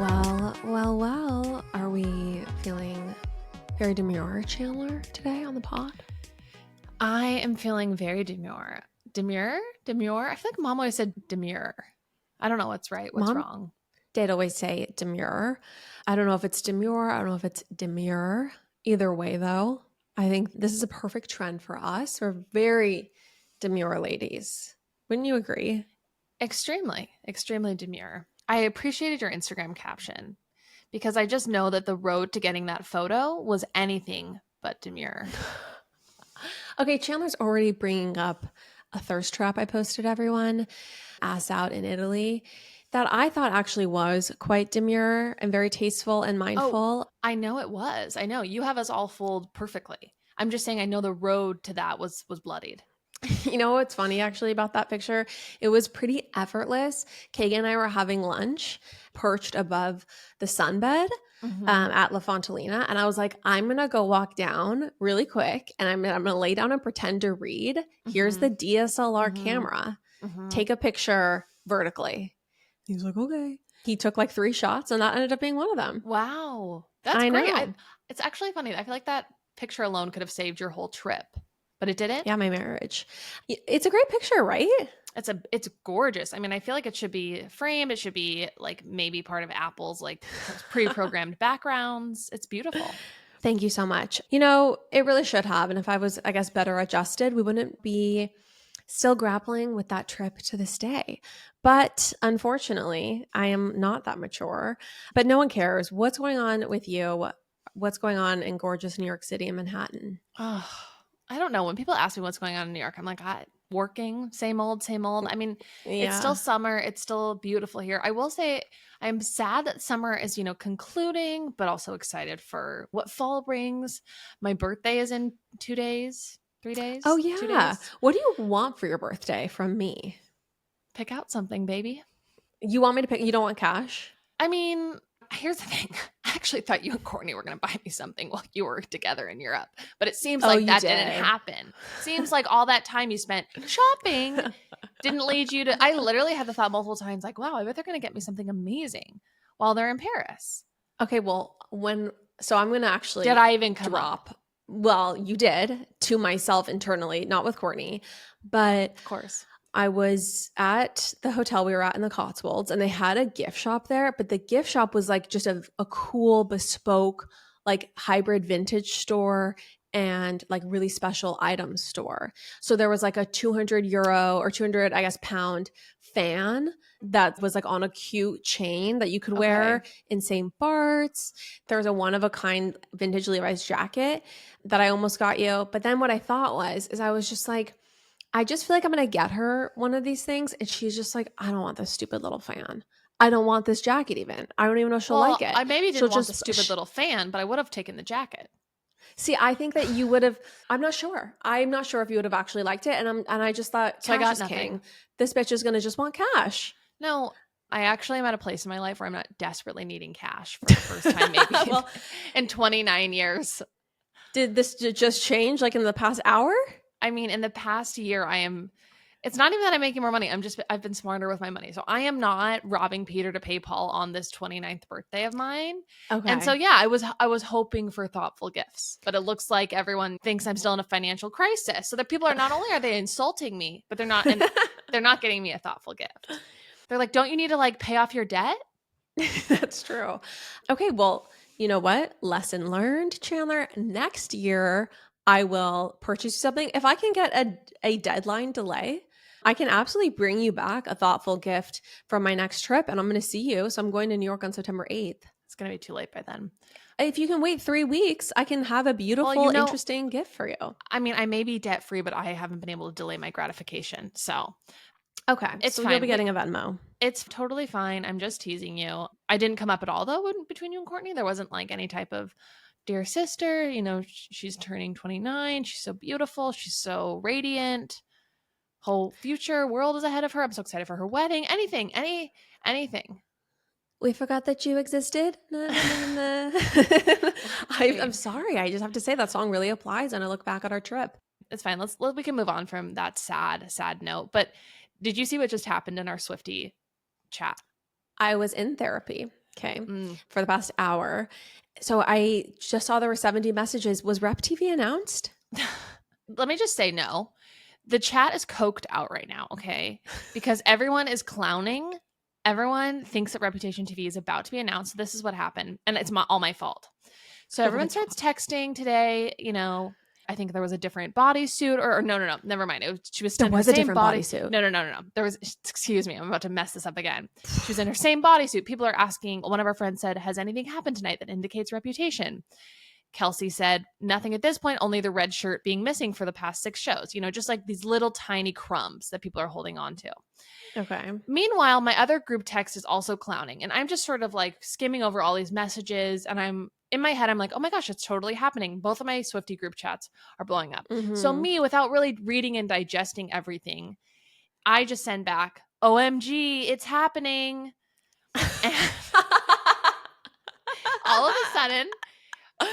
Well. Are we feeling very demure, Chandler, today on the pod? I am feeling very demure. Demure? I feel like Mom always said demure. I don't know what's right, what's wrong. They'd always say demure. I don't know if it's demure. I don't know if it's demure. Either way, though, I think this is a perfect trend for us. We're very demure ladies. Wouldn't you agree? Extremely demure. I appreciated your Instagram caption because I just know that the road to getting that photo was anything but demure. Okay, Chandler's already bringing up a thirst trap I posted everyone, ass out in Italy, that I thought actually was quite demure and very tasteful and mindful. Oh, I know it was. I know. You have us all fooled perfectly. I'm just saying I know the road to that was bloodied. You know what's funny actually about that picture? It was pretty effortless. Kagan and I were having lunch perched above the sunbed at La Fontalina. And I was like, I'm going to go walk down really quick and I'm going to lay down and pretend to read. Here's the DSLR camera. Take a picture vertically. He was like, okay. He took like 3 shots and that ended up being one of them. Wow. That's great. It's actually funny. I feel like that picture alone could have saved your whole trip. But it didn't? Yeah, my marriage. It's a great picture, right? It's gorgeous. I mean, I feel like it should be framed. It should be like maybe part of Apple's like pre-programmed backgrounds. It's beautiful. Thank you so much. You know, it really should have. And if I was, I guess, better adjusted, we wouldn't be still grappling with that trip to this day. But unfortunately, I am not that mature. But no one cares. What's going on with you? What's going on in gorgeous New York City and Manhattan? Oh, I don't know. When people ask me what's going on in New York, I'm like, working, same old. I mean, It's still summer. It's still beautiful here. I will say I'm sad that summer is, concluding, but also excited for what fall brings. My birthday is in 2 days, 3 days. Oh, yeah. 2 days. What do you want for your birthday from me? Pick out something, baby. You want me to pick? You don't want cash? I mean, here's the thing. I actually thought you and Courtney were going to buy me something while you were together in Europe. But it seems like that didn't happen. Seems like all that time you spent shopping didn't lead you to... I literally had the thought multiple times like, wow, I bet they're going to get me something amazing while they're in Paris. Okay, well, so I'm going to actually... Did I even come drop? up? Well, you did to myself internally, not with Courtney. But... Of course. I was at the hotel we were at in the Cotswolds and they had a gift shop there, but the gift shop was like just a cool bespoke like hybrid vintage store and like really special items store. So there was like a 200 euro or 200, I guess, pound fan that was like on a cute chain that you could wear in St. Bart's. There was a one-of-a-kind vintage Levi's jacket that I almost got you. But then what I thought is I was just like, I just feel like I'm going to get her one of these things. And she's just like, I don't want this stupid little fan. I don't want this jacket even. I don't even know if she'll like it. I maybe didn't want the stupid little fan, but I would have taken the jacket. See, I think that you would have, I'm not sure. I'm not sure if you would have actually liked it. And I just thought, so I got is nothing. King. This bitch is going to just want cash. No, I actually am at a place in my life where I'm not desperately needing cash for the first time maybe in 29 years. Did this just change like in the past hour? I mean, in the past year, it's not even that I'm making more money. I've been smarter with my money. So I am not robbing Peter to pay Paul on this 29th birthday of mine. Okay. And so, yeah, I was hoping for thoughtful gifts, but it looks like everyone thinks I'm still in a financial crisis. So that people are not only are they insulting me, but they're not getting me a thoughtful gift. They're like, don't you need to like pay off your debt? That's true. Okay. Well, you know what? Lesson learned, Chandler. Next year, I will purchase something. If I can get a deadline delay, I can absolutely bring you back a thoughtful gift from my next trip. And I'm going to see you. So I'm going to New York on September 8th. It's going to be too late by then. If you can wait 3 weeks, I can have a beautiful, interesting gift for you. I mean, I may be debt free, but I haven't been able to delay my gratification. So, okay. It's so fine. You'll be getting a Venmo. It's totally fine. I'm just teasing you. I didn't come up at all, though, between you and Courtney. There wasn't like any type of dear sister, she's turning 29. She's so beautiful. She's so radiant. Whole future world is ahead of her. I'm so excited for her wedding. Anything. We forgot that you existed. Na, na, na. I'm sorry. I just have to say that song really applies when I look back at our trip. It's fine. We can move on from that sad note. But did you see what just happened in our Swiftie chat? I was in therapy. Okay. For the past hour. So I just saw there were 70 messages. Was Rep TV announced? Let me just say no. The chat is coked out right now, okay? Because everyone is clowning. Everyone thinks that Reputation TV is about to be announced. This is what happened. And it's all my fault. So everyone starts texting today, you know, I think there was a different bodysuit or no, never mind. She was in her same bodysuit. No. There was, excuse me, I'm about to mess this up again. She was in her same bodysuit. People are asking, one of our friends said, has anything happened tonight that indicates Reputation? Kelsey said, nothing at this point, only the red shirt being missing for the past 6 shows. You know, just like these little tiny crumbs that people are holding on to. Okay. Meanwhile, my other group text is also clowning. And I'm just sort of like skimming over all these messages. And I'm in my head, I'm like, oh my gosh, it's totally happening. Both of my Swiftie group chats are blowing up. So me, without really reading and digesting everything, I just send back, OMG, it's happening. And all of a sudden,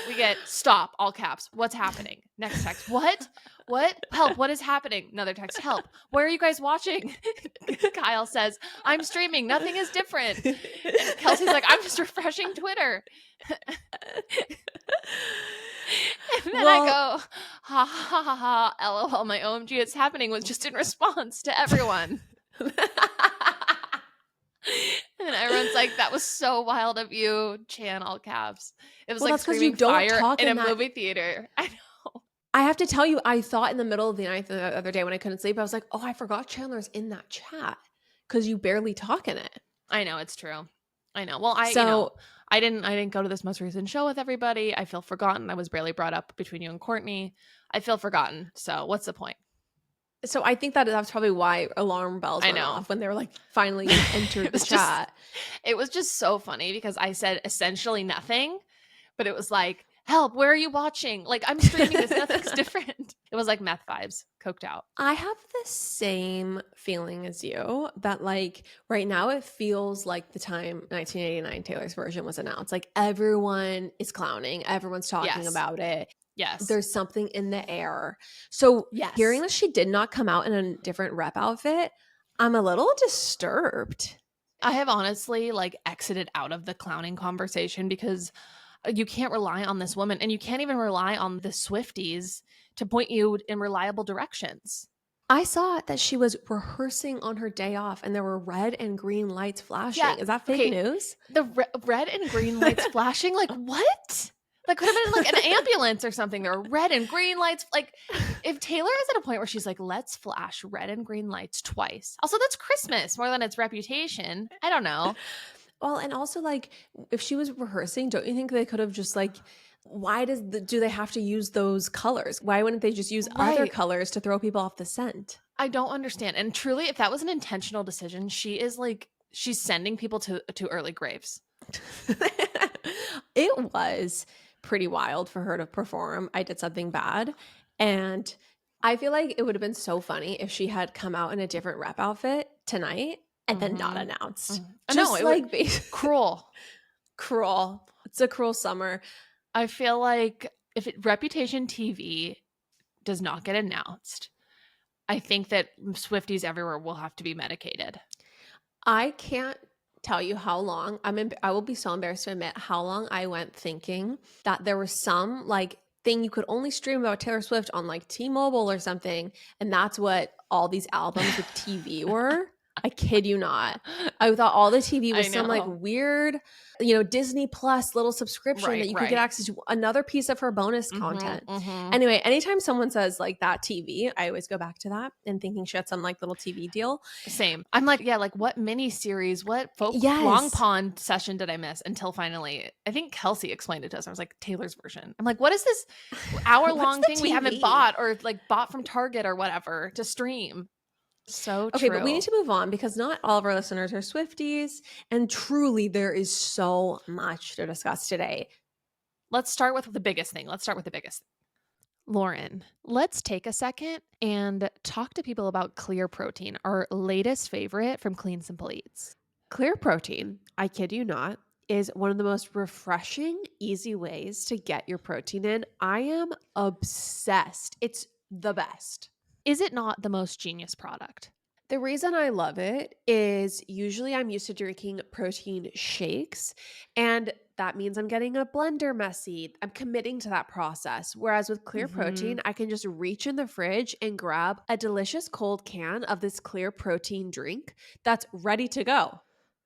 we get stop, all caps. What's happening? Next text. What? Help. What is happening? Another text. Help. Where are you guys watching? Kyle says, I'm streaming. Nothing is different. And Kelsey's like, I'm just refreshing Twitter. And then I go, ha ha ha ha, LOL, my OMG, it's happening was just in response to everyone. And everyone's like, that was so wild of you, Chan, all caps. It was like screaming fire in a movie theater. I know. I have to tell you, I thought in the middle of the night the other day when I couldn't sleep, I was like, oh, I forgot Chandler's in that chat because you barely talk in it. I know, it's true. I know. Well, I didn't go to this most recent show with everybody. I feel forgotten. I was barely brought up between you and Courtney. I feel forgotten. So what's the point? So I think that's probably why alarm bells went off when they were like finally entered the chat. It was just so funny because I said essentially nothing, but it was like, help, where are you watching? Like, I'm streaming this, nothing's different. It was like meth vibes, coked out. I have the same feeling as you that like right now it feels like the time 1989 Taylor's version was announced. Like everyone is clowning, everyone's talking about it. Yes. There's something in the air. So hearing that she did not come out in a different rep outfit, I'm a little disturbed. I have honestly like exited out of the clowning conversation because you can't rely on this woman and you can't even rely on the Swifties to point you in reliable directions. I saw that she was rehearsing on her day off and there were red and green lights flashing. Yeah. Is that fake news? The red and green lights flashing? Like what? Like could have been like an ambulance or something. There were red and green lights. Like if Taylor is at a point where she's like, let's flash red and green lights twice. Also, that's Christmas more than its Reputation. I don't know. Well, and also like if she was rehearsing, don't you think they could have just like, why do they have to use those colors? Why wouldn't they just use other colors to throw people off the scent? I don't understand. And truly, if that was an intentional decision, she's sending people to early graves. It was pretty wild for her to perform I Did Something Bad. And I feel like it would have been so funny if she had come out in a different rep outfit tonight and then not announced. Just like cruel. It's a cruel summer. I feel like if Reputation TV does not get announced, I think that Swifties everywhere will have to be medicated. I can't tell you how long I will be so embarrassed to admit how long I went thinking that there was some like thing you could only stream about Taylor Swift on like T-Mobile or something, and that's what all these albums with TV were. I kid you not. I thought all the TV was some like weird, Disney Plus little subscription that you could get access to another piece of her bonus content. Anyway, anytime someone says like that TV, I always go back to that and thinking she had some like little TV deal. Same. I'm like, yeah, like what mini series, what Long Pond session did I miss until finally, I think Kelsey explained it to us. I was like, Taylor's version. I'm like, what is this hour-long thing we haven't bought or like bought from Target or whatever to stream? So true. Okay, but we need to move on because not all of our listeners are Swifties, and truly there is so much to discuss today. Let's start with the biggest thing. Lauren, let's take a second and talk to people about Clear Protein, our latest favorite from Clean Simple Eats. Clear Protein, I kid you not, is one of the most refreshing, easy ways to get your protein in. I am obsessed. It's the best. Is it not the most genius product? The reason I love it is usually I'm used to drinking protein shakes, and that means I'm getting a blender messy. I'm committing to that process. Whereas with clear Mhm. protein, I can just reach in the fridge and grab a delicious cold can of this clear protein drink that's ready to go.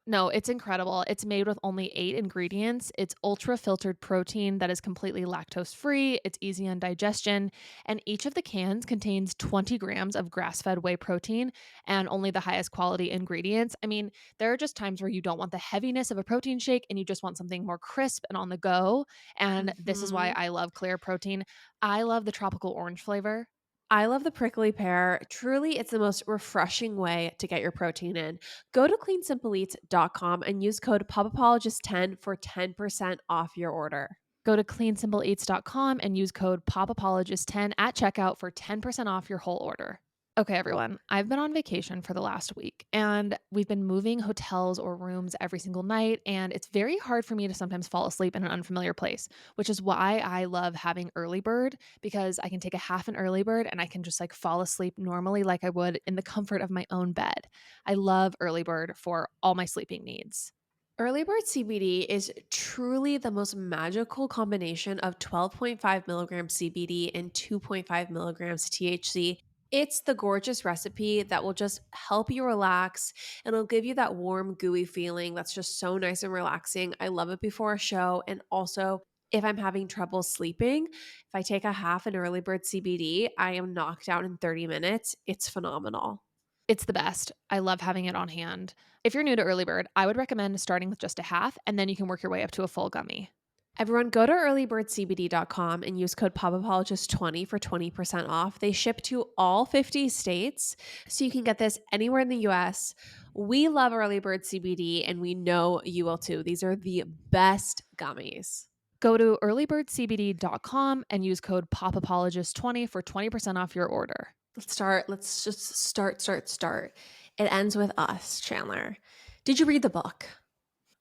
No, it's incredible. It's made with only 8 ingredients. It's ultra filtered protein that is completely lactose free. It's easy on digestion. And each of the cans contains 20 grams of grass fed whey protein and only the highest quality ingredients. I mean, there are just times where you don't want the heaviness of a protein shake and you just want something more crisp and on the go. And this is why Mhm. I love clear protein. I love the tropical orange flavor. I love the prickly pear. Truly, it's the most refreshing way to get your protein in. Go to cleansimpleeats.com and use code POPAPOLOGIST10 for 10% off your order. Go to cleansimpleeats.com and use code POPAPOLOGIST10 at checkout for 10% off your whole order. Okay, everyone, I've been on vacation for the last week and we've been moving hotels or rooms every single night. And it's very hard for me to sometimes fall asleep in an unfamiliar place, which is why I love having early bird because I can take a half an early bird and I can just like fall asleep normally like I would in the comfort of my own bed. I love early bird for all my sleeping needs. Early Bird CBD is truly the most magical combination of 12.5 milligrams CBD and 2.5 milligrams THC. It's the gorgeous recipe that will just help you relax and it'll give you that warm, gooey feeling that's just so nice and relaxing. I love it before a show. And also, if I'm having trouble sleeping, if I take a half an Early Bird CBD, I am knocked out in 30 minutes. It's phenomenal. It's the best. I love having it on hand. If you're new to Early Bird, I would recommend starting with just a half and then you can work your way up to a full gummy. Everyone, go to earlybirdcbd.com and use code POPAPOLOGIST20 for 20% off. They ship to all 50 states, so you can get this anywhere in the US. We love Early Bird CBD, and we know you will too. These are the best gummies. Go to earlybirdcbd.com and use code POPAPOLOGIST20 for 20% off your order. Let's just start. It ends with us, Chandler. Did you read the book?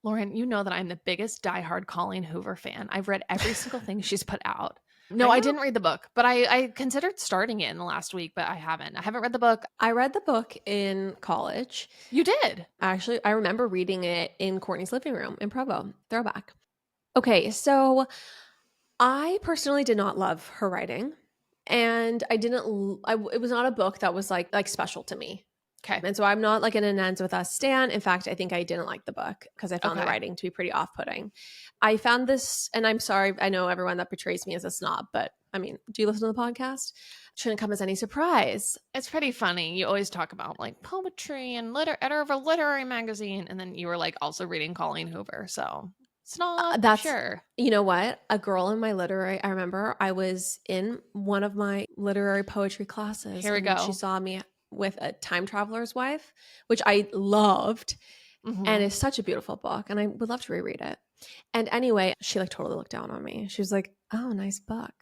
Lauren, you know that I'm the biggest diehard Colleen Hoover fan. I've read every single thing she's put out. I No, I know. didn't read the book, but I considered starting it in the last week, but I haven't. I haven't read the book. I read the book in college. You did? Actually, I remember reading it in Courtney's living room in Provo. Throwback. Okay, so I personally did not love her writing, and it was not a book that was like special to me. Okay. And so I'm not like an ends with us stan. In fact, I think I didn't like the book because I found the writing to be pretty off-putting. I found this, and I'm sorry, I know everyone that portrays me as a snob, but I mean, do you listen to the podcast? Shouldn't come as any surprise. It's pretty funny. You always talk about like poetry and editor of a literary magazine, and then you were like also reading Colleen Hoover. So snob, That's sure. You know what? A girl in my I remember I was in one of my literary poetry classes. Here we go. She saw me with A Time Traveler's Wife, which I loved. Mm-hmm. And it's such a beautiful book. And I would love to reread it. And anyway, she like totally looked down on me. She was like, oh, nice book.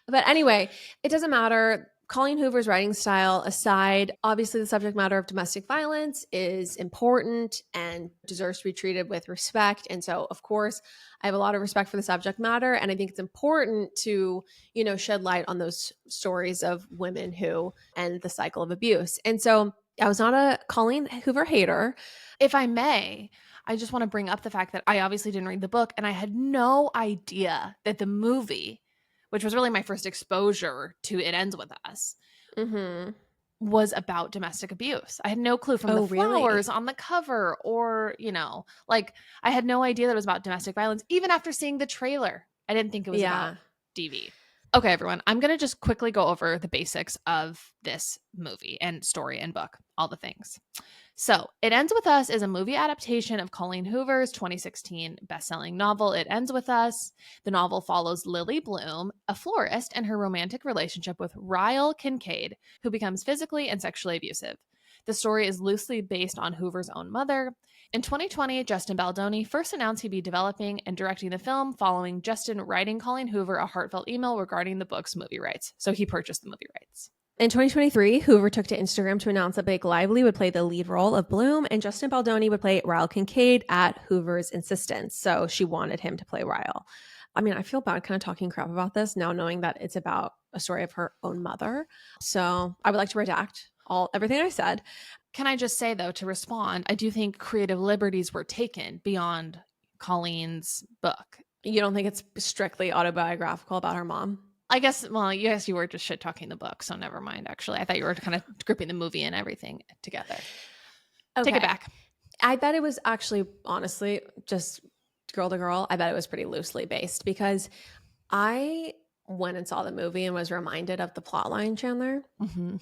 But anyway, it doesn't matter. Colleen Hoover's writing style aside, obviously the subject matter of domestic violence is important and deserves to be treated with respect. And so, of course, I have a lot of respect for the subject matter. And I think it's important to, shed light on those stories of women who end the cycle of abuse. And so I was not a Colleen Hoover hater. If I may, I just want to bring up the fact that I obviously didn't read the book and I had no idea that the movie, which was really my first exposure to It Ends With Us, was about domestic abuse. I had no clue from the flowers on the cover or, like I had no idea that it was about domestic violence. Even after seeing the trailer, I didn't think it was about DV. Okay, everyone, I'm going to just quickly go over the basics of this movie and story and book, all the things. So, It Ends With Us is a movie adaptation of Colleen Hoover's 2016 best-selling novel, It Ends With Us. The novel follows Lily Bloom, a florist, and her romantic relationship with Ryle Kincaid, who becomes physically and sexually abusive. The story is loosely based on Hoover's own mother. In 2020, Justin Baldoni first announced he'd be developing and directing the film following Justin writing Colleen Hoover a heartfelt email regarding the book's movie rights. So he purchased the movie rights. In 2023, Hoover took to Instagram to announce that Blake Lively would play the lead role of Bloom and Justin Baldoni would play Ryle Kincaid at Hoover's insistence. So she wanted him to play Ryle. I mean, I feel bad kind of talking crap about this now, knowing that it's about a story of her own mother. So I would like to redact everything I said. Can I just say, though, to respond, I do think creative liberties were taken beyond Colleen's book. You don't think it's strictly autobiographical about her mom? I guess, well, yes, you were just shit talking the book, so never mind, actually. I thought you were kind of gripping the movie and everything together. Okay. Take it back. I bet it was actually, honestly, just girl to girl, I bet it was pretty loosely based because I went and saw the movie and was reminded of the plot line, Chandler. Mm-hmm.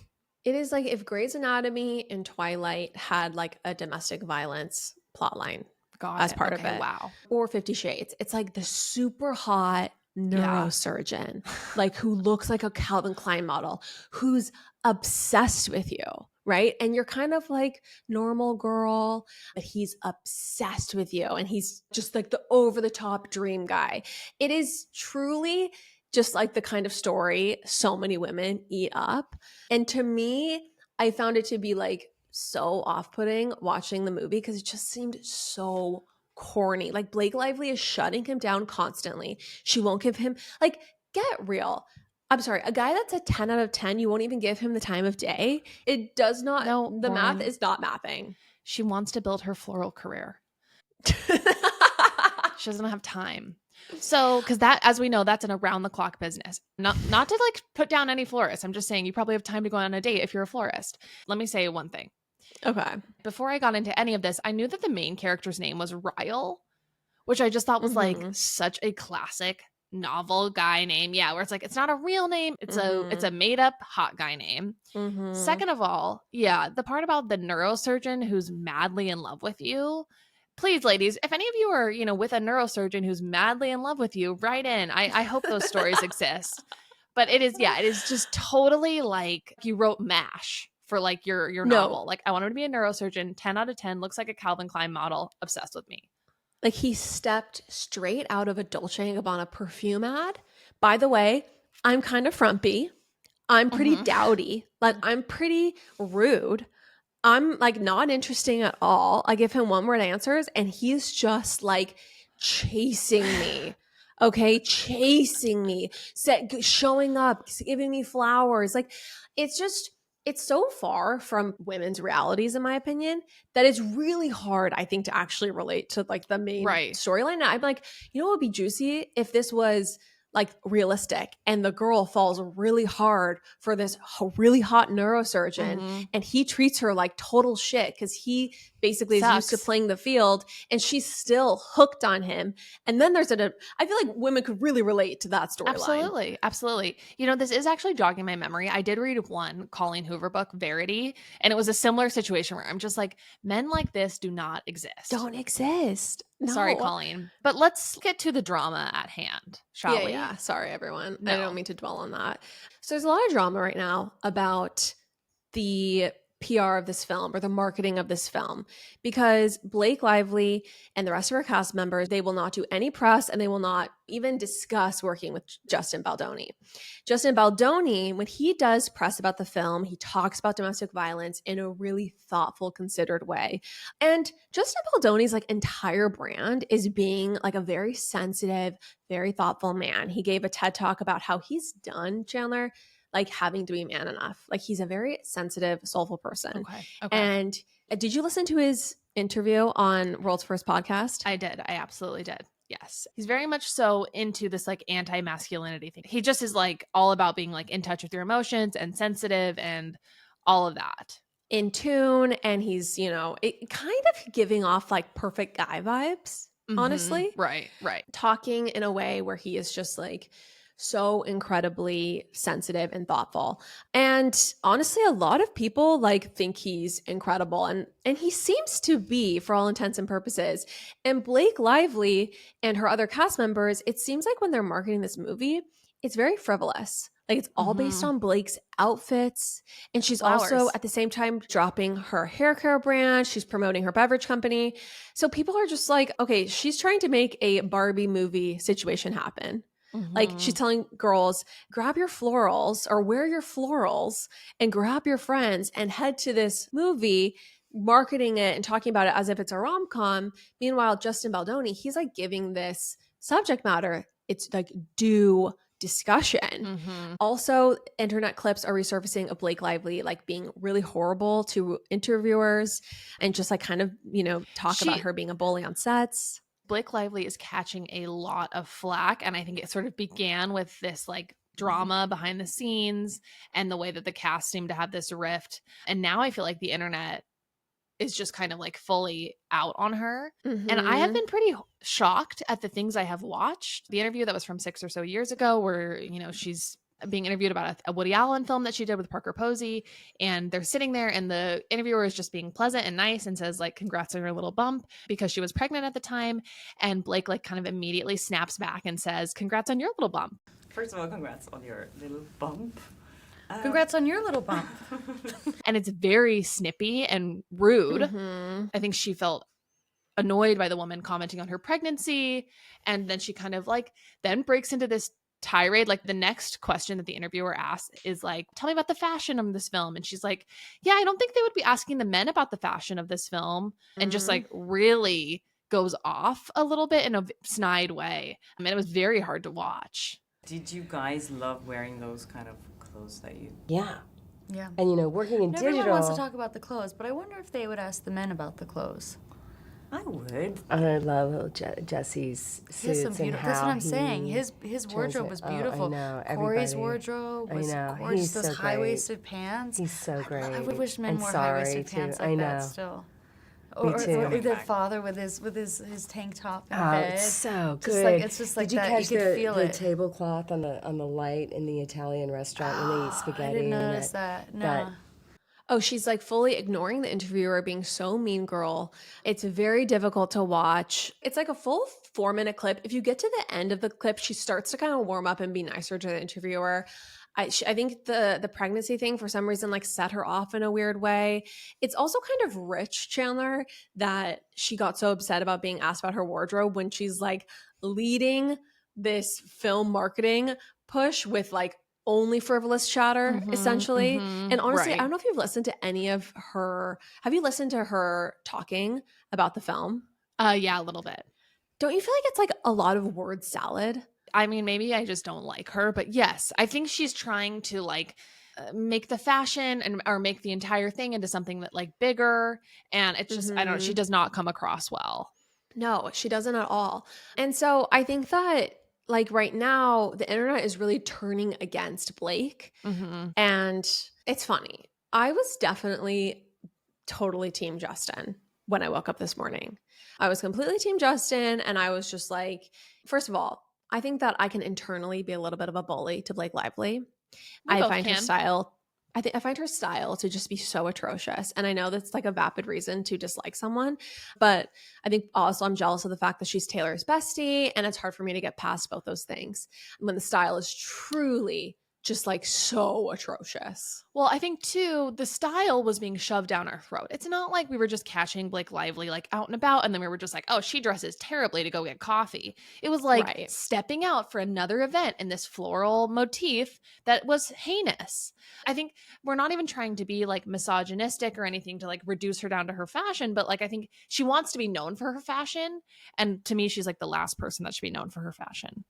It is like if Grey's Anatomy and Twilight had like a domestic violence plot line as part of it. Wow. Or 50 Shades. It's like the super hot neurosurgeon, like who looks like a Calvin Klein model, who's obsessed with you, right? And you're kind of like normal girl, but he's obsessed with you. And he's just like the over the top dream guy. It is truly just like the kind of story so many women eat up. And to me, I found it to be like so off-putting watching the movie because it just seemed so corny. Like Blake Lively is shutting him down constantly. She won't give him, like, get real. I'm sorry, a guy that's a 10 out of 10, you won't even give him the time of day. It does not, the math is not mathing. She wants to build her floral career. She doesn't have time. So, because that, as we know, that's an around-the-clock business. Not to like put down any florist. I'm just saying you probably have time to go on a date if you're a florist. Let me say one thing. Okay. Before I got into any of this, I knew that the main character's name was Ryle, which I just thought was like such a classic novel guy name. Yeah, where it's like it's not a real name. It's a made-up hot guy name. Second of all, yeah, the part about the neurosurgeon who's madly in love with you. Please, ladies, if any of you are, with a neurosurgeon who's madly in love with you, write in. I hope those stories exist. But it is just totally like you wrote MASH for like your novel. Like, I want him to be a neurosurgeon, 10 out of 10, looks like a Calvin Klein model, obsessed with me. Like he stepped straight out of a Dolce & Gabbana perfume ad. By the way, I'm kind of frumpy. I'm pretty dowdy. Like I'm pretty rude. I'm like not interesting at all. I give him one word answers and he's just like chasing me. Okay. Chasing me, showing up, giving me flowers. Like it's so far from women's realities, in my opinion, that it's really hard, I think, to actually relate to like the main storyline. I'm like, what would be juicy if this was like realistic and the girl falls really hard for this really hot neurosurgeon and he treats her like total shit because he basically is used to playing the field and she's still hooked on him. And then there's I feel like women could really relate to that storyline. Absolutely. This is actually jogging my memory. I did read one Colleen Hoover book, Verity, and it was a similar situation where I'm just like, men like this do not exist. Don't exist. No. Sorry, Colleen. But let's get to the drama at hand, shall we? Yeah. Sorry, everyone. No. I don't mean to dwell on that. So there's a lot of drama right now about the PR of this film or the marketing of this film because Blake Lively and the rest of her cast members, they will not do any press and they will not even discuss working with Justin Baldoni. Justin Baldoni, when he does press about the film, he talks about domestic violence in a really thoughtful, considered way. And Justin Baldoni's like entire brand is being like a very sensitive, very thoughtful man. He gave a TED Talk about how he's done, Chandler, like having to be man enough. Like he's a very sensitive, soulful person. Okay. And did you listen to his interview on World's First Podcast? I did. I absolutely did. Yes. He's very much so into this like anti-masculinity thing. He just is like all about being like in touch with your emotions and sensitive and all of that. In tune. And he's, it kind of giving off like perfect guy vibes, honestly. Right. Talking in a way where he is just like so incredibly sensitive and thoughtful. And honestly, a lot of people like think he's incredible and he seems to be for all intents and purposes. And Blake Lively and her other cast members, it seems like when they're marketing this movie, it's very frivolous. Like it's all based on Blake's outfits. And she's also at the same time dropping her hair care brand. She's promoting her beverage company. So people are just like, okay, she's trying to make a Barbie movie situation happen. Like she's telling girls, grab your florals or wear your florals and grab your friends and head to this movie, marketing it and talking about it as if it's a rom-com. Meanwhile, Justin Baldoni, he's like giving this subject matter. It's like, do discussion. Also, internet clips are resurfacing of Blake Lively like being really horrible to interviewers and just like kind of, talk about her being a bully on sets. Blake Lively is catching a lot of flack, and I think it sort of began with this like drama behind the scenes and the way that the cast seemed to have this rift. And now I feel like the internet is just kind of like fully out on her. And I have been pretty shocked at the things I have watched. The interview that was from 6 or so years ago where, she's being interviewed about a Woody Allen film that she did with Parker Posey, and they're sitting there and the interviewer is just being pleasant and nice and says like congrats on your little bump because she was pregnant at the time, and Blake like kind of immediately snaps back and says congrats on your little bump. First of all, congrats on your little bump. Congrats on your little bump. And it's very snippy and rude. I think she felt annoyed by the woman commenting on her pregnancy, and then she kind of like then breaks into this tirade. Like the next question that the interviewer asks is like, tell me about the fashion of this film, and she's like, yeah, I don't think they would be asking the men about the fashion of this film, and just like really goes off a little bit in a snide way. I mean, it was very hard to watch. Did you guys love wearing those kind of clothes that you... Yeah. And working in digital... Everyone wants to talk about the clothes, but I wonder if they would ask the men about the clothes. I would. I love Jesse's suits and how that's what I'm saying. His wardrobe was beautiful. I know. Corey's wardrobe was gorgeous. Those high-waisted pants. He's so great. I wish men wore high-waisted pants like that still. Or the father with his tank top in bed. It's so good. It's just like Did you that. catch You could feel the it. tablecloth on the light in the Italian restaurant when they eat spaghetti? I didn't notice that. No. Oh, she's like fully ignoring the interviewer, being so mean girl. It's very difficult to watch. It's like a full 4-minute clip. If you get to the end of the clip, she starts to kind of warm up and be nicer to the interviewer. I think the pregnancy thing for some reason like set her off in a weird way. It's also kind of rich, Chandler, that she got so upset about being asked about her wardrobe when she's like leading this film marketing push with like only frivolous chatter, essentially. And honestly, I don't know if you've listened to any of her. Have you listened to her talking about the film? Yeah, a little bit. Don't you feel like it's like a lot of word salad? I mean, maybe I just don't like her, but yes, I think she's trying to like make the fashion or make the entire thing into something that like bigger. And it's just, I don't know, she does not come across well. No, she doesn't at all. And so I think that like right now, the internet is really turning against Blake. And it's funny. I was definitely totally team Justin when I woke up this morning. I was completely team Justin. And I was just like, first of all, I think that I can internally be a little bit of a bully to Blake Lively. I find her style to just be so atrocious. And I know that's like a vapid reason to dislike someone, but I think also I'm jealous of the fact that she's Taylor's bestie, and it's hard for me to get past both those things when the style is truly just like so atrocious. Well, I think too, the style was being shoved down our throat. It's not like we were just catching Blake Lively like out and about and then we were just like, oh, she dresses terribly to go get coffee. It was like stepping out for another event in this floral motif that was heinous. I think we're not even trying to be like misogynistic or anything to like reduce her down to her fashion, but like I think she wants to be known for her fashion, and to me she's like the last person that should be known for her fashion.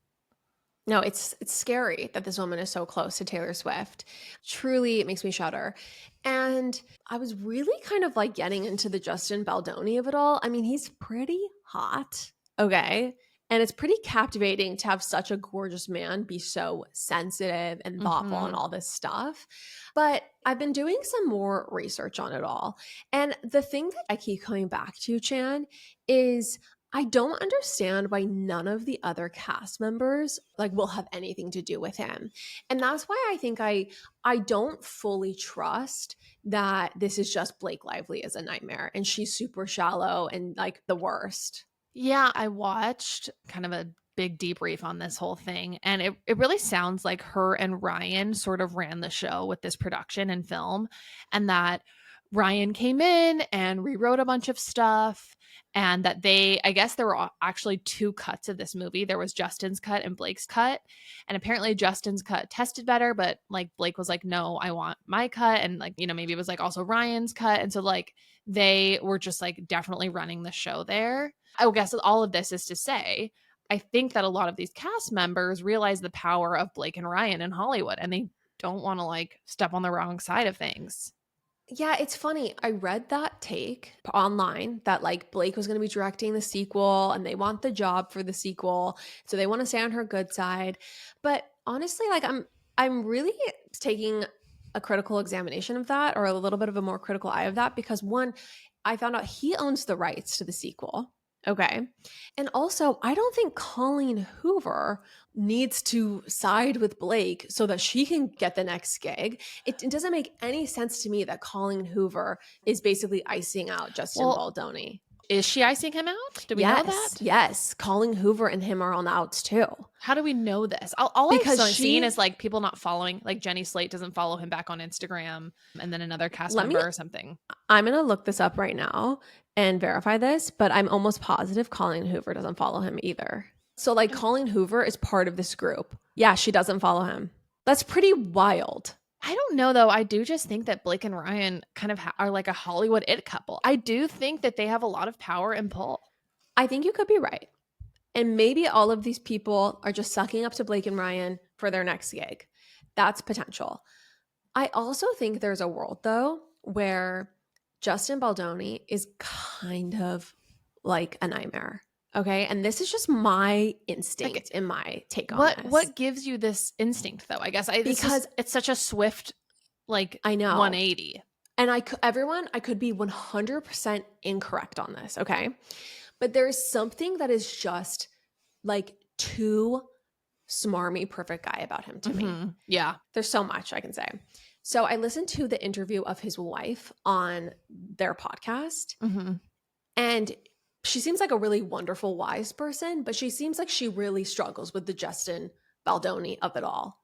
No, it's scary that this woman is so close to Taylor Swift. Truly, it makes me shudder. And I was really kind of like getting into the Justin Baldoni of it all. I mean, he's pretty hot, okay? And it's pretty captivating to have such a gorgeous man be so sensitive and thoughtful and all this stuff. But I've been doing some more research on it all. And the thing that I keep coming back to, Chan, is I don't understand why none of the other cast members like will have anything to do with him. And that's why I think I don't fully trust that this is just Blake Lively as a nightmare and she's super shallow and like the worst. Yeah, I watched kind of a big debrief on this whole thing, and it really sounds like her and Ryan sort of ran the show with this production and film, and that Ryan came in and rewrote a bunch of stuff, and that I guess there were actually 2 cuts of this movie. There was Justin's cut and Blake's cut. And apparently Justin's cut tested better, but like Blake was like, no, I want my cut. And like, maybe it was like also Ryan's cut. And so like they were just like definitely running the show there. I guess all of this is to say, I think that a lot of these cast members realize the power of Blake and Ryan in Hollywood, and they don't want to like step on the wrong side of things. Yeah, it's funny. I read that take online that like Blake was going to be directing the sequel and they want the job for the sequel. So they want to stay on her good side. But honestly, like I'm really taking a critical examination of that, or a little bit of a more critical eye of that, because one, I found out he owns the rights to the sequel. Okay. And also, I don't think Colleen Hoover needs to side with Blake so that she can get the next gig. It doesn't make any sense to me that Colleen Hoover is basically icing out Justin Baldoni. Is she icing him out? Do we know that? Yes. Colleen Hoover and him are on the outs too. How do we know this? All I've seen is like people not following, like Jenny Slate doesn't follow him back on Instagram, and then another cast member or something. I'm going to look this up right now and verify this, but I'm almost positive Colleen Hoover doesn't follow him either. So like Colleen Hoover is part of this group. Yeah, she doesn't follow him. That's pretty wild. I don't know, though. I do just think that Blake and Ryan kind of are like a Hollywood it couple. I do think that they have a lot of power and pull. I think you could be right. And maybe all of these people are just sucking up to Blake and Ryan for their next gig. That's potential. I also think there's a world, though, where Justin Baldoni is kind of like a nightmare. Okay. And this is just my instinct and my take on this. What gives you this instinct, though? I guess because it's such a swift, like, I know 180. And I could be 100% incorrect on this. Okay. But there is something that is just like too smarmy, perfect guy about him to me. Yeah. There's so much I can say. So I listened to the interview of his wife on their podcast. And she seems like a really wonderful, wise person, but she seems like she really struggles with the Justin Baldoni of it all.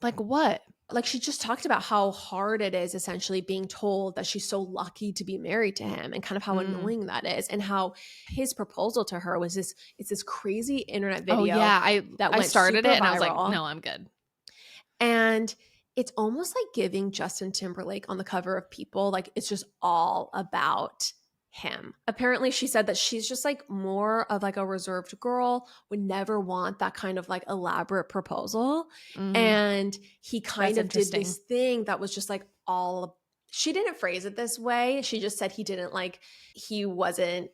Like what? Like she just talked about how hard it is essentially being told that she's so lucky to be married to him, and kind of how annoying that is, and how his proposal to her was this crazy internet video. Oh yeah, I started it and I was like, viral. no, I'm good. And it's almost like giving Justin Timberlake on the cover of People, like it's just all about him. Apparently she said that she's just like more of like a reserved girl, would never want that kind of like elaborate proposal. And he kind of did this thing that was just like she didn't phrase it this way. She just said he wasn't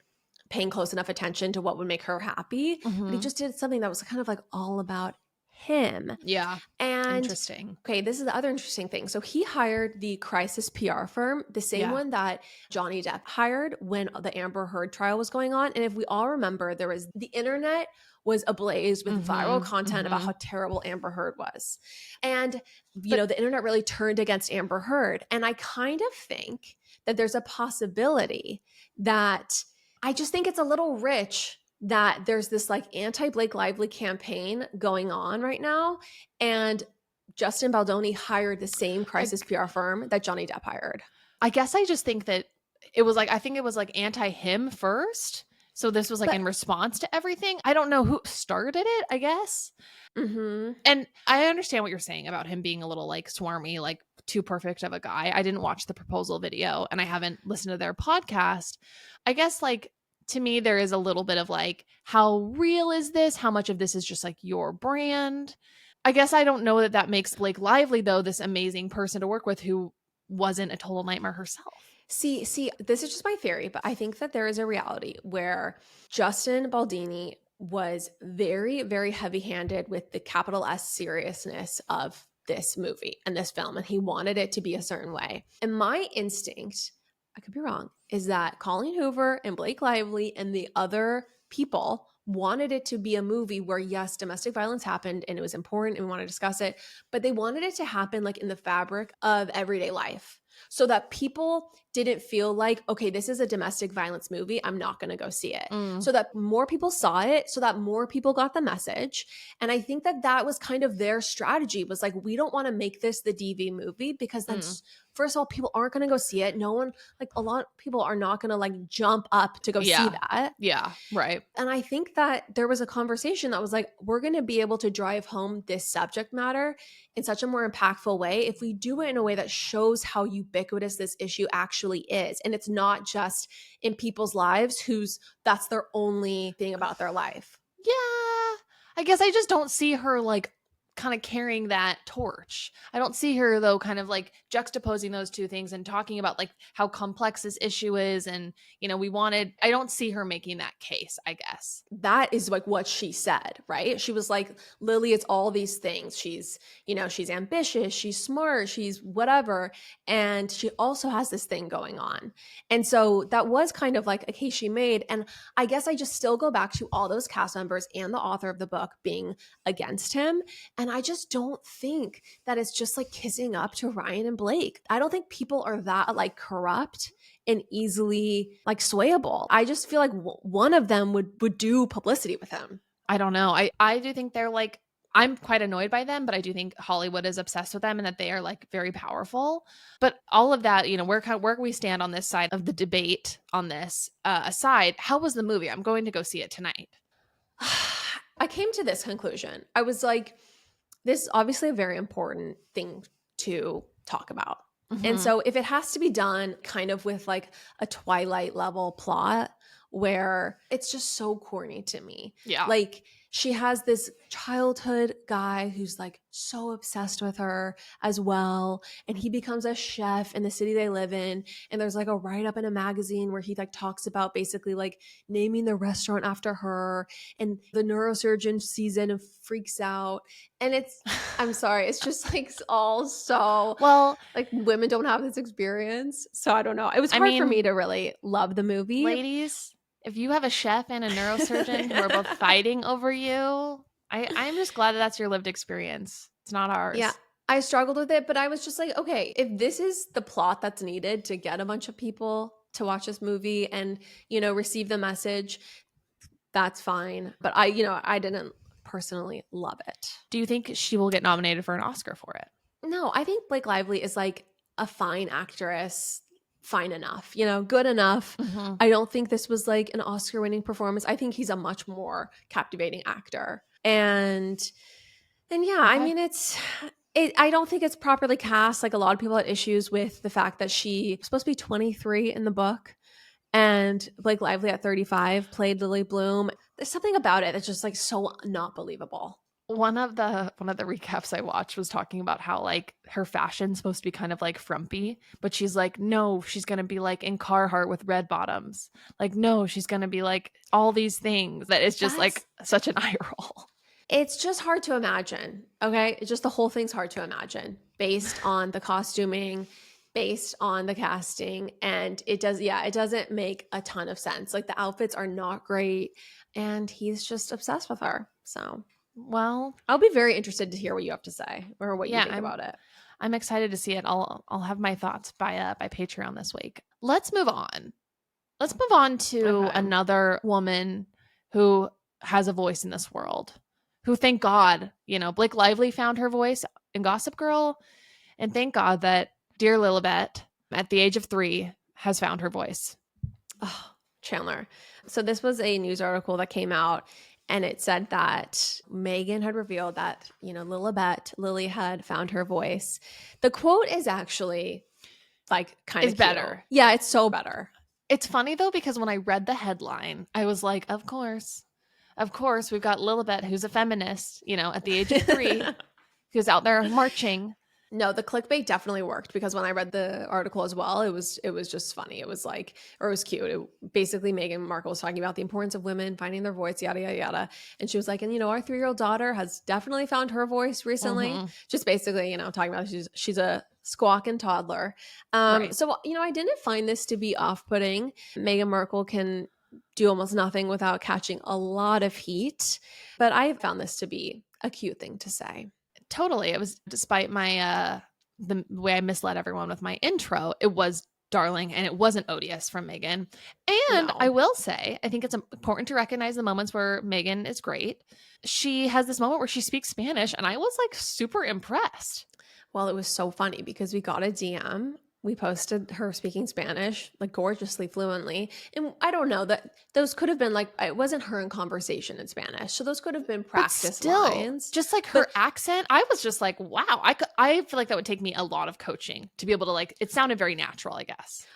paying close enough attention to what would make her happy. But he just did something that was kind of like all about him. Yeah. And interesting. Okay, this is the other interesting thing. So he hired the crisis PR firm, the same one that Johnny Depp hired when the Amber Heard trial was going on. And if we all remember, the internet was ablaze with viral content about how terrible Amber Heard was. And, the internet really turned against Amber Heard. And I kind of think that there's a possibility that I just think it's a little rich that there's this like anti-Blake Lively campaign going on right now. And Justin Baldoni hired the same crisis PR firm that Johnny Depp hired. I guess I just think that I think it was like anti-him first. So this was like in response to everything. I don't know who started it, I guess. And I understand what you're saying about him being a little like swarmy, like too perfect of a guy. I didn't watch the proposal video and I haven't listened to their podcast. I guess like to me, there is a little bit of like, how real is this? How much of this is just like your brand? I guess I don't know that makes Blake Lively, though, this amazing person to work with who wasn't a total nightmare herself. See, this is just my theory, but I think that there is a reality where Justin Baldoni was very, very heavy-handed with the capital S seriousness of this movie and this film, and he wanted it to be a certain way. And my instinct, I could be wrong, is that Colleen Hoover and Blake Lively and the other people wanted it to be a movie where, yes, domestic violence happened and it was important and we want to discuss it, but they wanted it to happen like in the fabric of everyday life, so that people didn't feel like, okay, this is a domestic violence movie, I'm not going to go see it. So that more people saw it, so that more people got the message. And I think that was kind of their strategy, was like, we don't want to make this the DV movie because that's first of all, people aren't going to go see it. No one, like a lot of people are not going to like jump up to go see that. Yeah, right. And I think that there was a conversation that was like, we're going to be able to drive home this subject matter in such a more impactful way if we do it in a way that shows how ubiquitous this issue actually is. And it's not just in people's lives that's their only thing about their life. Yeah. I guess I just don't see her like kind of carrying that torch. I don't see her though kind of like juxtaposing those two things and talking about like how complex this issue is, and I don't see her making that case, I guess. That is like what she said, right? She was like, Lily, it's all these things. She's ambitious, she's smart, she's whatever, and she also has this thing going on. And so that was kind of like a case she made. And I guess I just still go back to all those cast members and the author of the book being against him. And I just don't think that it's just like kissing up to Ryan and Blake. I don't think people are that like corrupt and easily like swayable. I just feel like one of them would do publicity with him. I don't know. I do think they're like, I'm quite annoyed by them, but I do think Hollywood is obsessed with them and that they are like very powerful. But all of that, where we stand on this side of the debate on this aside, how was the movie? I'm going to go see it tonight. I came to this conclusion. I was like, this is obviously a very important thing to talk about. Mm-hmm. And so if it has to be done kind of with like a Twilight level plot where it's just so corny to me. Yeah. Like she has this childhood guy who's like so obsessed with her as well. And he becomes a chef in the city they live in. And there's like a write-up in a magazine where he like talks about basically like naming the restaurant after her. And the neurosurgeon sees it and freaks out. And I'm sorry, it's just like all so, well, like women don't have this experience. So I don't know. It was hard for me to really love the movie. Ladies, if you have a chef and a neurosurgeon who are both fighting over you, I'm just glad that that's your lived experience. It's not ours. Yeah, I struggled with it, but I was just like, okay, if this is the plot that's needed to get a bunch of people to watch this movie and, receive the message, that's fine. But I didn't personally love it. Do you think she will get nominated for an Oscar for it? No, I think Blake Lively is like a fine actress. Fine enough, good enough. Mm-hmm. I don't think this was like an Oscar-winning performance. I think he's a much more captivating actor. And yeah, okay. I mean, I don't think it's properly cast. Like a lot of people had issues with the fact that she was supposed to be 23 in the book and Blake Lively at 35 played Lily Bloom. There's something about it that's just like so not believable. One of the recaps I watched was talking about how like her fashion's supposed to be kind of like frumpy, but she's like, no, she's going to be like in Carhartt with red bottoms. Like, no, she's going to be like all these things that is just like such an eye roll. It's just hard to imagine. Okay. It's just the whole thing's hard to imagine based on the costuming, based on the casting. And it doesn't make a ton of sense. Like the outfits are not great and he's just obsessed with her. So. Well, I'll be very interested to hear what you have to say or what you think about it. I'm excited to see it. I'll have my thoughts by Patreon this week. Let's move on. To another woman who has a voice in this world. Who, thank God, Blake Lively found her voice in Gossip Girl, and thank God that dear Lilibet, at the age of 3, has found her voice. Oh, Chandler. So this was a news article that came out. And it said that Meghan had revealed that, Lily had found her voice. The quote is actually like kind of better. Yeah, it's so better. It's funny though, because when I read the headline, I was like, of course, we've got Lilibet, who's a feminist, at the age of 3, who's out there marching. No, the clickbait definitely worked because when I read the article as well, it was just funny. It was like, or it was cute. Basically, Meghan Markle was talking about the importance of women finding their voice, yada, yada, yada. And she was like, and our 3-year-old daughter has definitely found her voice recently. Mm-hmm. Just basically, talking about she's a squawking toddler. Right. So, I didn't find this to be off-putting. Meghan Markle can do almost nothing without catching a lot of heat. But I found this to be a cute thing to say. Totally. It was, despite my the way I misled everyone with my intro, it was darling and it wasn't odious from Meghan. And I will say, I think it's important to recognize the moments where Meghan is great. She has this moment where she speaks Spanish and I was like super impressed. Well, it was so funny because we got a DM. We posted her speaking Spanish, like gorgeously, fluently. And I don't know that those could have been like, it wasn't her in conversation in Spanish. So those could have been practice lines. Just like her accent, I was just like, wow. I feel like that would take me a lot of coaching to be able to it sounded very natural, I guess.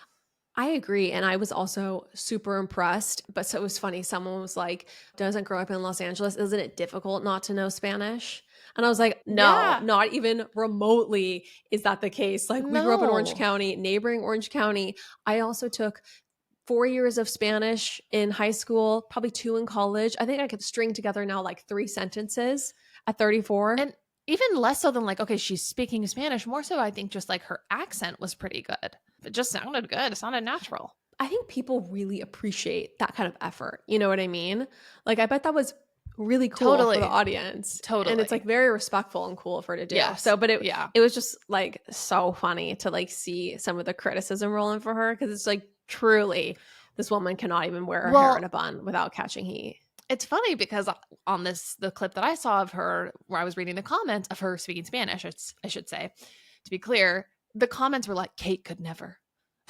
I agree. And I was also super impressed. But so it was funny. Someone was like, doesn't grow up in Los Angeles. Isn't it difficult not to know Spanish? And I was like, no, Yeah. not even remotely is that the case. Like we grew up in Orange County, neighboring Orange County. I also took 4 years of Spanish in high school, probably 2 in college. I think I could string together now like 3 sentences at 34. And even less so than like, okay, she's speaking Spanish. More so, I think just like her accent was pretty good. It just sounded good. It sounded natural. I think people really appreciate that kind of effort. You know what I mean? Like, I bet that was really cool for the audience. Totally. And it's like very respectful and cool of her to do. Yes. So, but it was just like so funny to like see some of the criticism rolling for her, because it's like truly this woman cannot even wear her hair in a bun without catching heat. It's funny because on the clip that I saw of her, where I was reading the comments of her speaking Spanish, I should say, to be clear, the comments were like, Kate could never.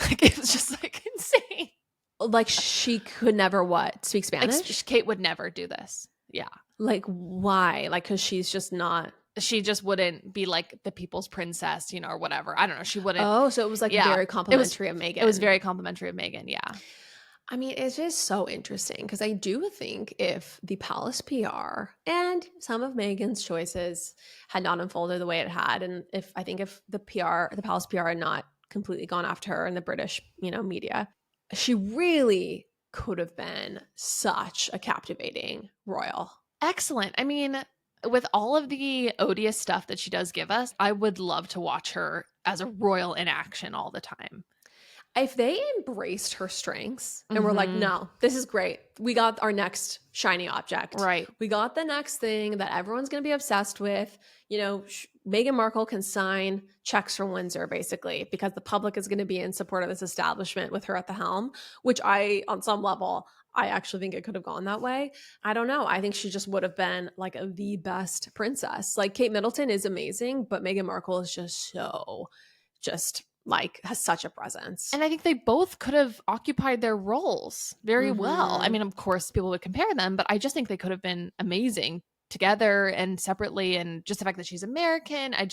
Like, it was just like insane. Like she could never speak Spanish? Like, Kate would never do this. Yeah. Like why? Like, because she's just not. She just wouldn't be like the people's princess, or whatever. I don't know. She wouldn't. Oh, so it was like very complimentary of Meghan. It was very complimentary of Meghan. Yeah. I mean, it's just so interesting because I do think if the palace PR and some of Meghan's choices had not unfolded the way it had, and if the palace PR had not completely gone after her in the British, media, she really could have been such a captivating royal. Excellent. I mean, with all of the odious stuff that she does give us, I would love to watch her as a royal in action all the time. If they embraced her strengths and were like, no, this is great. We got our next shiny object. Right. We got the next thing that everyone's going to be obsessed with. Meghan Markle can sign checks from Windsor, basically, because the public is going to be in support of this establishment with her at the helm, which on some level, I actually think it could have gone that way. I don't know. I think she just would have been like the best princess. Like Kate Middleton is amazing, but Meghan Markle is just like has such a presence. And I think they both could have occupied their roles very well. I mean, of course, people would compare them, but I just think they could have been amazing together and separately. And just the fact that she's American, it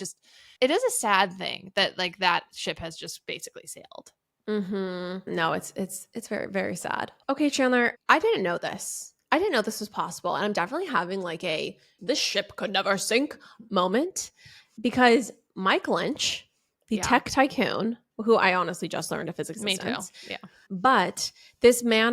is a sad thing that like that ship has just basically sailed. No, it's very, very sad. Okay, Chandler, I didn't know this. I didn't know this was possible. And I'm definitely having like this ship could never sink moment, because Mike Lynch, the tech tycoon, who I honestly just learned of his existence. Me too. Yeah. But this man,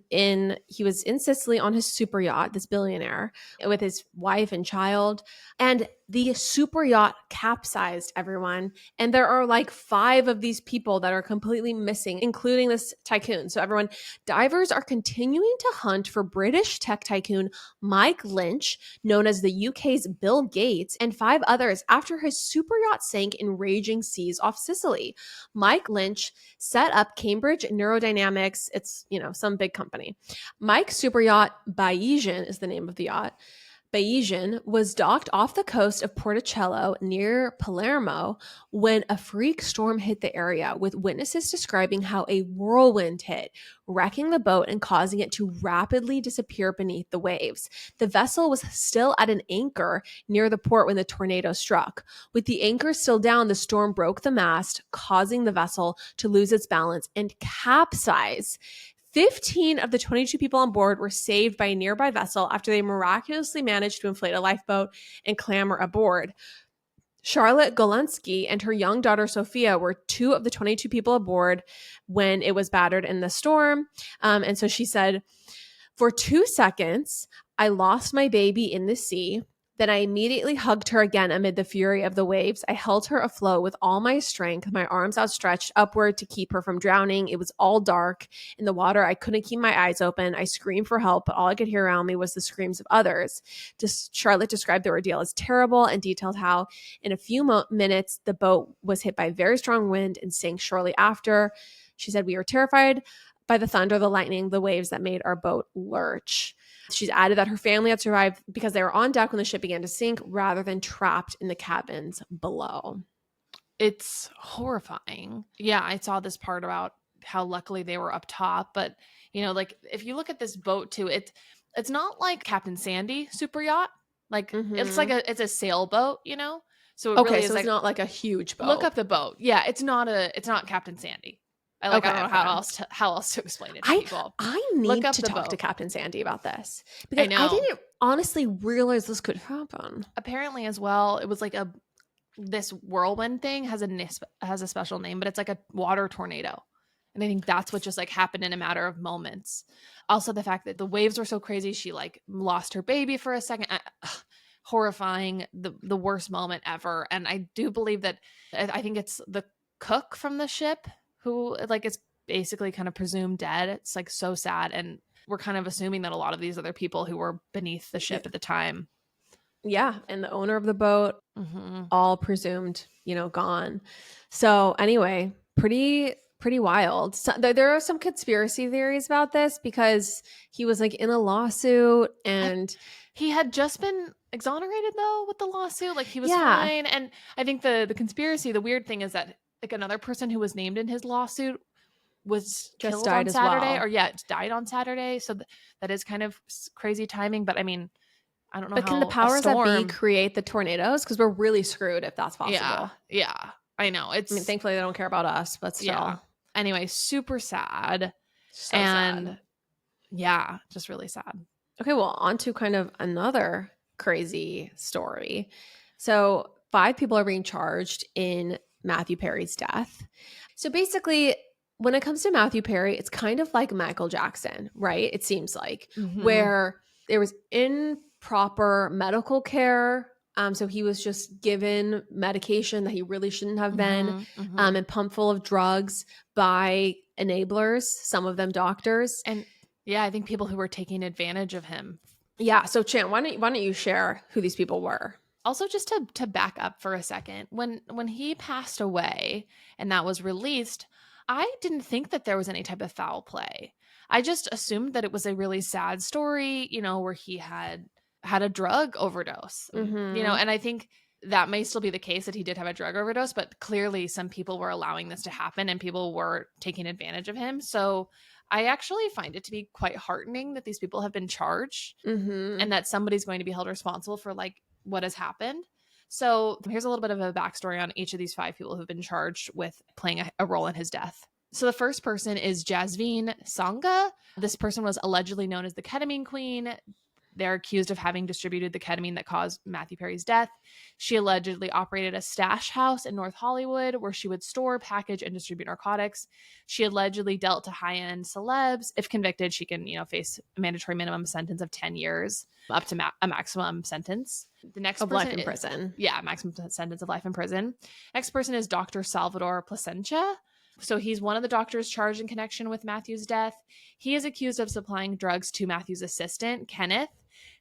he was in Sicily on his super yacht, this billionaire, with his wife and child. And the super yacht capsized, everyone. And there are like 5 of these people that are completely missing, including this tycoon. So everyone, divers are continuing to hunt for British tech tycoon Mike Lynch, known as the UK's Bill Gates, and 5 others after his super yacht sank in raging seas off Sicily. Mike Lynch set up Cambridge Neurodynamics. It's, some big company. Mike's super yacht, Bayesian is the name of the yacht. Bayesian was docked off the coast of Porticello near Palermo when a freak storm hit the area, with witnesses describing how a whirlwind hit, wrecking the boat and causing it to rapidly disappear beneath the waves. The vessel was still at an anchor near the port when the tornado struck. With the anchor still down, the storm broke the mast, causing the vessel to lose its balance and capsize. 15 of the 22 people on board were saved by a nearby vessel after they miraculously managed to inflate a lifeboat and clamber aboard. Charlotte Golensky and her young daughter Sophia were 2 of the 22 people aboard when it was battered in the storm. And so she said, "For 2 seconds, I lost my baby in the sea. Then I immediately hugged her again amid the fury of the waves. I held her afloat with all my strength, my arms outstretched upward to keep her from drowning. It was all dark in the water. I couldn't keep my eyes open. I screamed for help, but all I could hear around me was the screams of others." Charlotte described the ordeal as terrible and detailed how in a few minutes the boat was hit by a very strong wind and sank shortly after. She said, "We were terrified by the thunder, the lightning, the waves that made our boat lurch." She's added that her family had survived because they were on deck when the ship began to sink rather than trapped in the cabins below. It's horrifying. Yeah, I saw this part about how luckily they were up top. But, like if you look at this boat too, it's not like Captain Sandy super yacht. Like it's like it's a sailboat, So it really is so it's not like a huge boat. Look up the boat. Yeah, it's not Captain Sandy. I don't know how else to explain it to people. I need to talk to Captain Sandy about this because I didn't honestly realize this could happen. Apparently as well, it was like this whirlwind thing has a special name, but it's like a water tornado. And I think that's what just like happened in a matter of moments. Also the fact that the waves were so crazy, she like lost her baby for a second. Horrifying, the worst moment ever. And I do believe that I think it's the cook from the ship who like is basically kind of presumed dead. It's like so sad, and we're kind of assuming that a lot of these other people who were beneath the ship at the time, and the owner of the boat, all presumed gone. So anyway, pretty wild. So, there are some conspiracy theories about this because he was like in a lawsuit and he had just been exonerated though with the lawsuit. Like he was fine. And I think the conspiracy, the weird thing is that like another person who was named in his lawsuit was just killed on Saturday died on Saturday. So that is kind of crazy timing. But I mean, I don't know. But can the powers that be create the tornadoes? Because we're really screwed if that's possible. Yeah. I know. Thankfully they don't care about us, but still. Yeah. Anyway, super sad. So sad. Yeah, just really sad. Okay, well, on to kind of another crazy story. So 5 people are being charged in Matthew Perry's death. So basically, when it comes to Matthew Perry, it's kind of like Michael Jackson, right? It seems like, where there was improper medical care. So he was just given medication that he really shouldn't have been, and pumped full of drugs by enablers, some of them doctors. And yeah, I think people who were taking advantage of him. Yeah. So Chan, why don't you share who these people were? Also, just to back up for a second, when he passed away and that was released, I didn't think that there was any type of foul play. I just assumed that it was a really sad story, where he had a drug overdose, and I think that may still be the case that he did have a drug overdose, but clearly some people were allowing this to happen and people were taking advantage of him. So I actually find it to be quite heartening that these people have been charged and that somebody's going to be held responsible for like what has happened. So here's a little bit of a backstory on each of these 5 people who've been charged with playing a role in his death. So the first person is Jasveen Sangha. This person was allegedly known as the ketamine queen. They're accused of having distributed the ketamine that caused Matthew Perry's death. She allegedly operated a stash house in North Hollywood where she would store, package, and distribute narcotics. She allegedly dealt to high-end celebs. If convicted, she can, face a mandatory minimum sentence of 10 years, up to a maximum sentence. The next person life in prison. Yeah, maximum sentence of life in prison. Next person is Dr. Salvador Plasencia. So he's one of the doctors charged in connection with Matthew's death. He is accused of supplying drugs to Matthew's assistant, Kenneth,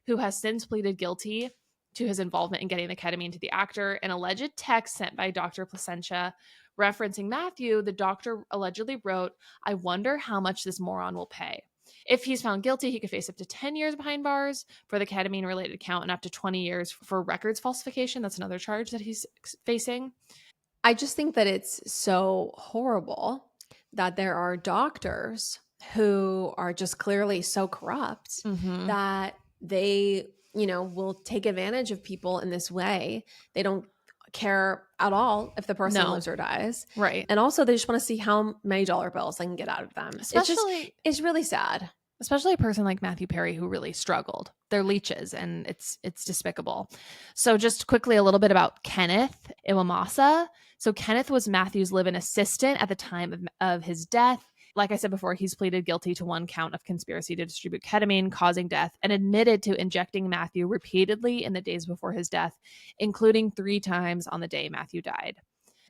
who has since pleaded guilty to his involvement in getting the ketamine to the actor. An alleged text sent by Dr. Plasencia referencing Matthew, the doctor allegedly wrote, "I wonder how much this moron will pay." If he's found guilty, he could face up to 10 years behind bars for the ketamine-related count and up to 20 years for records falsification. That's another charge that he's facing. I just think that it's so horrible that there are doctors who are just clearly so corrupt that they, will take advantage of people in this way. They don't care at all if the person lives or dies. Right. And also they just want to see how many dollar bills they can get out of them. It's really sad. Especially a person like Matthew Perry who really struggled. They're leeches and it's despicable. So just quickly a little bit about Kenneth Iwamasa. So Kenneth was Matthew's live-in assistant at the time of his death. Like I said before, he's pleaded guilty to 1 count of conspiracy to distribute ketamine causing death and admitted to injecting Matthew repeatedly in the days before his death, including 3 times on the day Matthew died.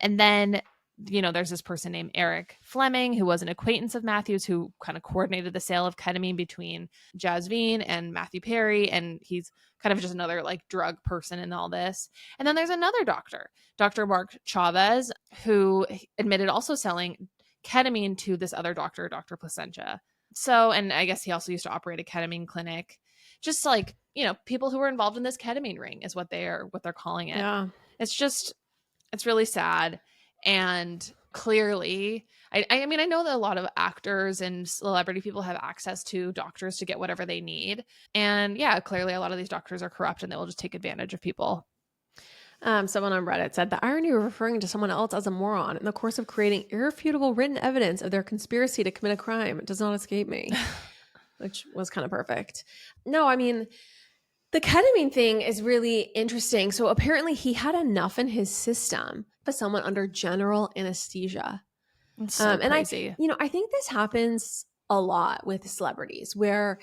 And then there's this person named Eric Fleming, who was an acquaintance of Matthew's, who kind of coordinated the sale of ketamine between Jasveen and Matthew Perry. And he's kind of just another like drug person in all this. And then there's another doctor, Dr. Mark Chavez, who admitted also selling ketamine to this other doctor, Dr. Plasencia. So, and I guess he also used to operate a ketamine clinic. Just like, people who were involved in this ketamine ring is what they're calling it. Yeah. It's really sad. And clearly, I mean, I know that a lot of actors and celebrity people have access to doctors to get whatever they need. And yeah, clearly a lot of these doctors are corrupt and they will just take advantage of people. Someone on Reddit said the irony of referring to someone else as a moron in the course of creating irrefutable written evidence of their conspiracy to commit a crime does not escape me, which was kind of perfect. No, I mean, the ketamine thing is really interesting. So apparently he had enough in his system for someone under general anesthesia. It's so crazy. I think this happens a lot with celebrities where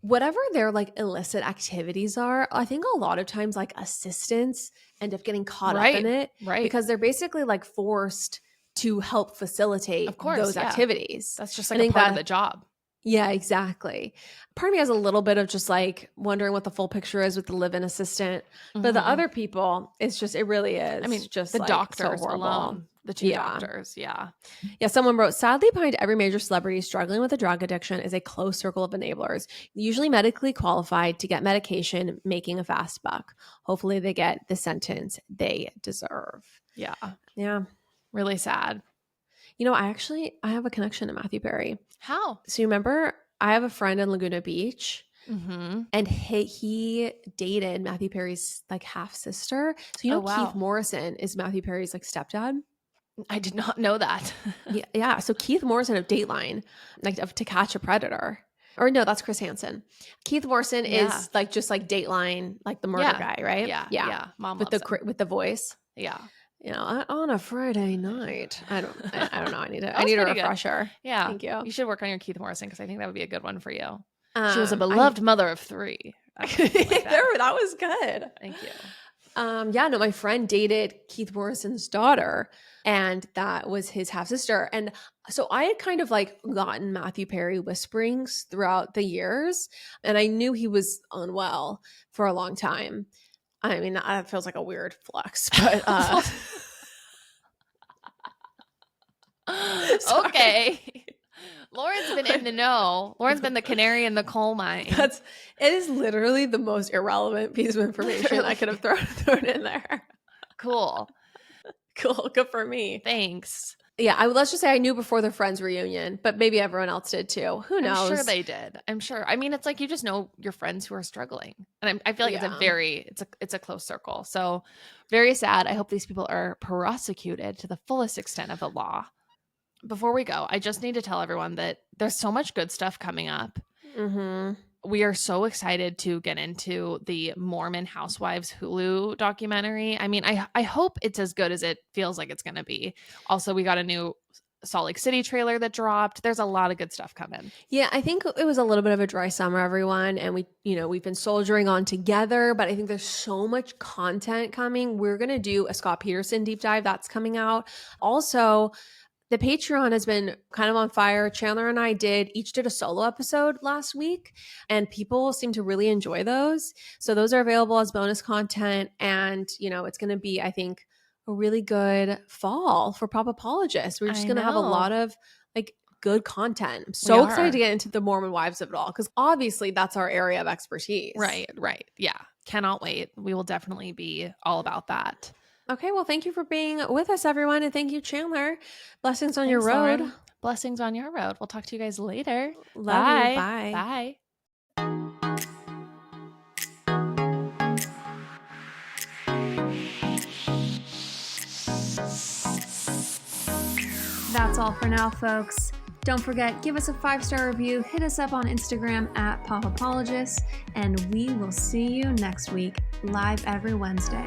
whatever their like illicit activities are, I think a lot of times like assistants end up getting caught up in it, because they're basically like forced to help facilitate those activities. That's just like a part of the job. Yeah, exactly. Part of me has a little bit of just like wondering what the full picture is with the live-in assistant, but the other people, it really is. I mean, just the like, doctors so alone. The two doctors, yeah. Someone wrote, sadly, behind every major celebrity struggling with a drug addiction is a close circle of enablers, usually medically qualified to get medication, making a fast buck. Hopefully they get the sentence they deserve. Yeah. Yeah. Really sad. I have a connection to Matthew Perry. How? So you remember, I have a friend in Laguna Beach. Mm-hmm. And he dated Matthew Perry's like half sister. So Keith Morrison is Matthew Perry's like stepdad. I did not know that. Yeah. So Keith Morrison of Dateline, like of To Catch a Predator, or no, that's Chris Hansen. Keith Morrison is like just like Dateline, like the murder guy, right? Yeah. Mom with with the voice. Yeah. On a Friday night. I don't know. I need a refresher. Good. Yeah. Thank you. You should work on your Keith Morrison because I think that would be a good one for you. She was a beloved mother of 3. That was good. Thank you. My friend dated Keith Morrison's daughter, and that was his half sister. And so I had kind of like gotten Matthew Perry whisperings throughout the years, and I knew he was unwell for a long time. I mean, that feels like a weird flex, but okay. Lauren's been in the know. Lauren's been the canary in the coal mine. It is literally the most irrelevant piece of information I could have thrown in there. Cool. Good for me. Thanks. Yeah, let's just say I knew before the Friends reunion, but maybe everyone else did too. Who knows? I'm sure they did. I'm sure. I mean, it's like you just know your friends who are struggling, and I feel like it's a close circle. So very sad. I hope these people are prosecuted to the fullest extent of the law. Before we go, I just need to tell everyone that there's so much good stuff coming up. Mm-hmm. We are so excited to get into the Mormon Housewives Hulu documentary. I mean, I hope it's as good as it feels like it's going to be. Also, we got a new Salt Lake City trailer that dropped. There's a lot of good stuff coming. Yeah, I think it was a little bit of a dry summer, everyone. And we've been soldiering on together, but I think there's so much content coming. We're going to do a Scott Peterson deep dive that's coming out. Also, the Patreon has been kind of on fire. Chandler and I each did a solo episode last week, and people seem to really enjoy those. So those are available as bonus content. And, it's going to be, I think, a really good fall for pop apologists. We're just going to have a lot of like good content. I'm so excited to get into the Mormon wives of it all, because obviously that's our area of expertise. Right. Yeah. Cannot wait. We will definitely be all about that. Okay, well, thank you for being with us, everyone. And thank you, Chandler. Blessings on your road. Lauren. Blessings on your road. We'll talk to you guys later. Love you. Bye. That's all for now, folks. Don't forget, give us a 5-star review, hit us up on Instagram at PopApologists, and we will see you next week, live every Wednesday.